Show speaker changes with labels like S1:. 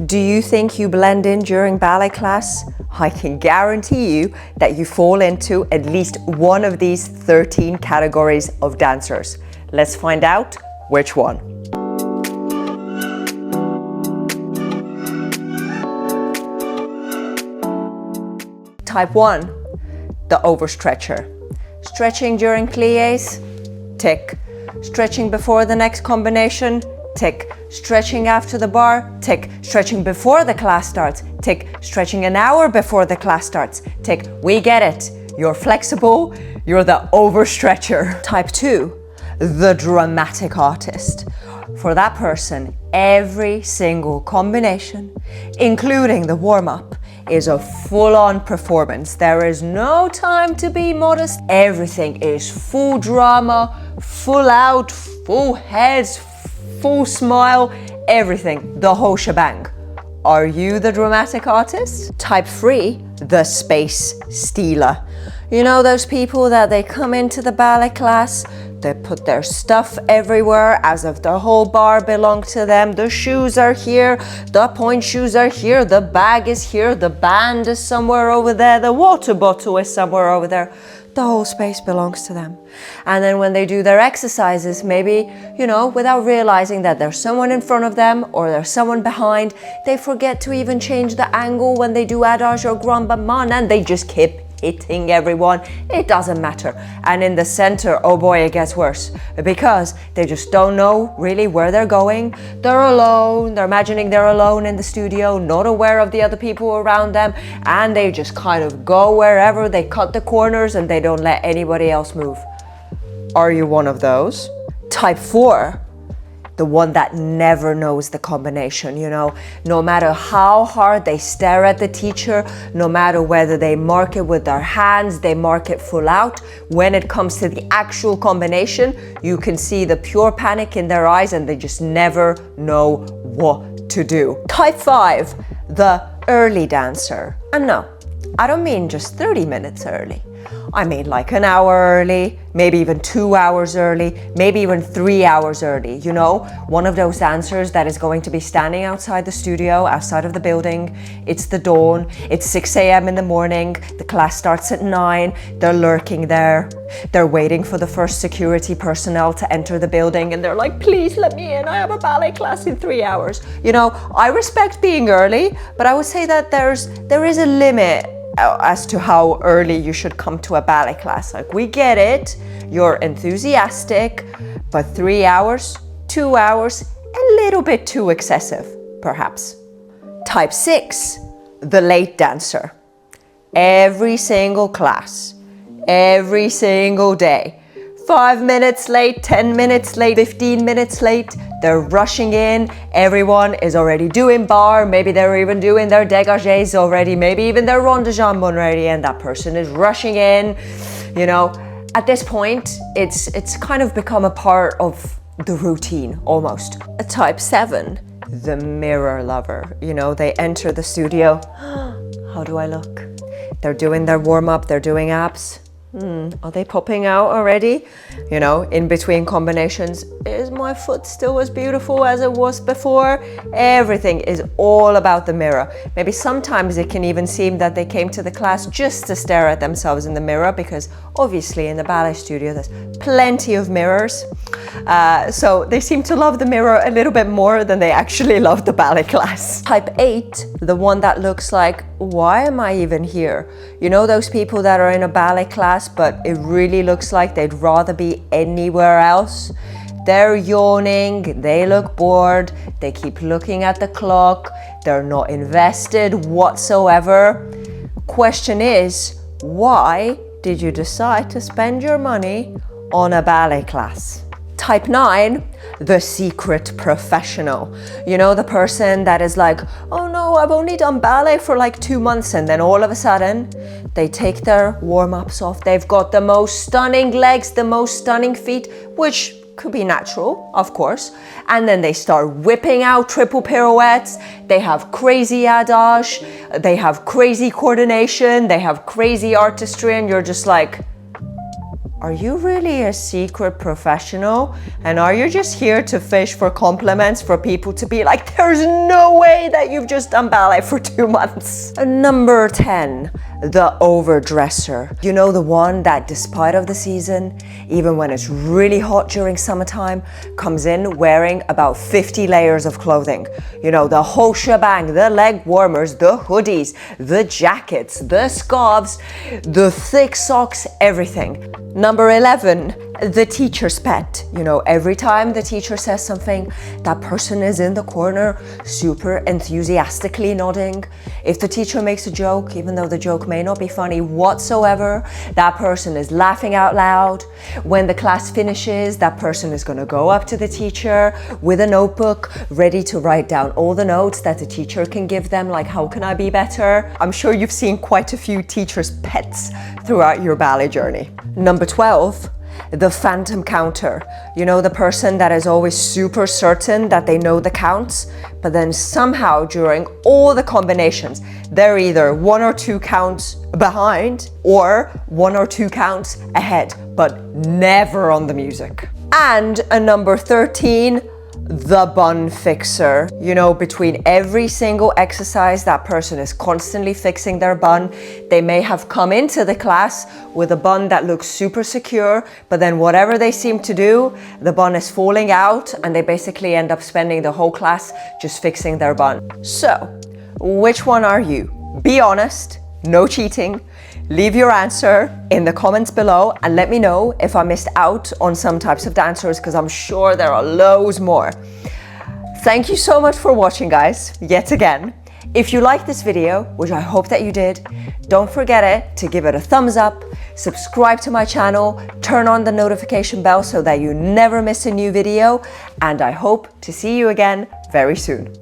S1: Do you think you blend in during ballet class? I can guarantee you that you fall into at least one of these 13 categories of dancers. Let's find out which one. Type 1, the overstretcher. Stretching during pliés? Tick. Stretching before the next combination? Tick. Stretching after the bar? Tick. Stretching before the class starts? Tick. Stretching an hour before the class starts? Tick. We get it. You're flexible. You're the overstretcher. Type 2, the dramatic artist. For that person, every single combination, including the warm-up, is a full-on performance. There is no time to be modest. Everything is full drama, full out, full heads, full smile, everything, the whole shebang. Are you the dramatic artist? Type 3, the space stealer. You know those people that they come into the ballet class, they put their stuff everywhere as if the whole bar belonged to them. The shoes are here, the point shoes are here, the bag is here, the band is somewhere over there, the water bottle is somewhere over there. The whole space belongs to them. And then when they do their exercises, maybe, without realizing that there's someone in front of them or there's someone behind, they forget to even change the angle when they do adage or grand bas and they just keep hitting everyone. It doesn't matter. And in the center, oh boy, it gets worse because they just don't know really where they're going. They're alone. They're imagining they're alone in the studio, not aware of the other people around them, and they just kind of go wherever. They cut the corners and they don't let anybody else move. Are you one of those? Type 4, the one that never knows the combination, no matter how hard they stare at the teacher, no matter whether they mark it with their hands, they mark it full out, when it comes to the actual combination, you can see the pure panic in their eyes and they just never know what to do. Type 5, the early dancer. And no, I don't mean just 30 minutes early. I mean like an hour early, maybe even 2 hours early, maybe even 3 hours early, one of those dancers that is going to be standing outside the studio, outside of the building. It's the dawn, it's 6 a.m. in the morning, the class starts at 9, they're lurking there, they're waiting for the first security personnel to enter the building and they're like, please let me in, I have a ballet class in 3 hours. I respect being early, but I would say that there is a limit as to how early you should come to a ballet class. Like, we get it, you're enthusiastic, but 3 hours, 2 hours, a little bit too excessive, perhaps. Type 6, the late dancer. Every single class, every single day. 5 minutes late, 10 minutes late, 15 minutes late, they're rushing in, everyone is already doing bar, maybe they're even doing their dégagés already, maybe even their rond de jambe already, and that person is rushing in. At this point, it's kind of become a part of the routine, almost. Type 7, the mirror lover. They enter the studio, how do I look? They're doing their warm-up, they're doing abs. Are they popping out already? In between combinations, is my foot still as beautiful as it was before? Everything is all about the mirror. Maybe sometimes it can even seem that they came to the class just to stare at themselves in the mirror, because obviously in the ballet studio there's plenty of mirrors. So they seem to love the mirror a little bit more than they actually love the ballet class. Type 8, the one that looks like, why am I even here? Those people that are in a ballet class, but it really looks like they'd rather be anywhere else. They're yawning, they look bored, they keep looking at the clock, they're not invested whatsoever. Question is, why did you decide to spend your money on a ballet class? Type 9, the secret professional. The person that is like, oh no, I've only done ballet for like 2 months, and then all of a sudden they take their warm-ups off. They've got the most stunning legs, the most stunning feet, which could be natural, of course. And then they start whipping out triple pirouettes. They have crazy adage, they have crazy coordination, they have crazy artistry, and you're just like, Are you really a secret professional? And are you just here to fish for compliments for people to be like, there's no way that you've just done ballet for 2 months? Number 10, the overdresser. You know, the one that despite of the season, even when it's really hot during summertime, comes in wearing about 50 layers of clothing. You know, the whole shebang, the leg warmers, the hoodies, the jackets, the scarves, the thick socks, everything. Number 11, the teacher's pet. You know, every time the teacher says something, that person is in the corner, super enthusiastically nodding. If the teacher makes a joke, even though the joke may not be funny whatsoever, that person is laughing out loud. When the class finishes, that person is going to go up to the teacher with a notebook, ready to write down all the notes that the teacher can give them, like, how can I be better? I'm sure you've seen quite a few teachers' pets throughout your ballet journey. Number 12, the phantom counter. You know, the person that is always super certain that they know the counts, but then somehow during all the combinations, they're either 1 or 2 counts behind or 1 or 2 counts ahead, but never on the music. And a number 13, the bun fixer. You know, between every single exercise, that person is constantly fixing their bun. They may have come into the class with a bun that looks super secure, but then whatever they seem to do, the bun is falling out and they basically end up spending the whole class just fixing their bun. So, which one are you? Be honest, no cheating. Leave your answer in the comments below and let me know if I missed out on some types of dancers, because I'm sure there are loads more. Thank you so much for watching, guys, yet again. If you liked this video, which I hope that you did, don't forget to give it a thumbs up, subscribe to my channel, turn on the notification bell so that you never miss a new video, and I hope to see you again very soon.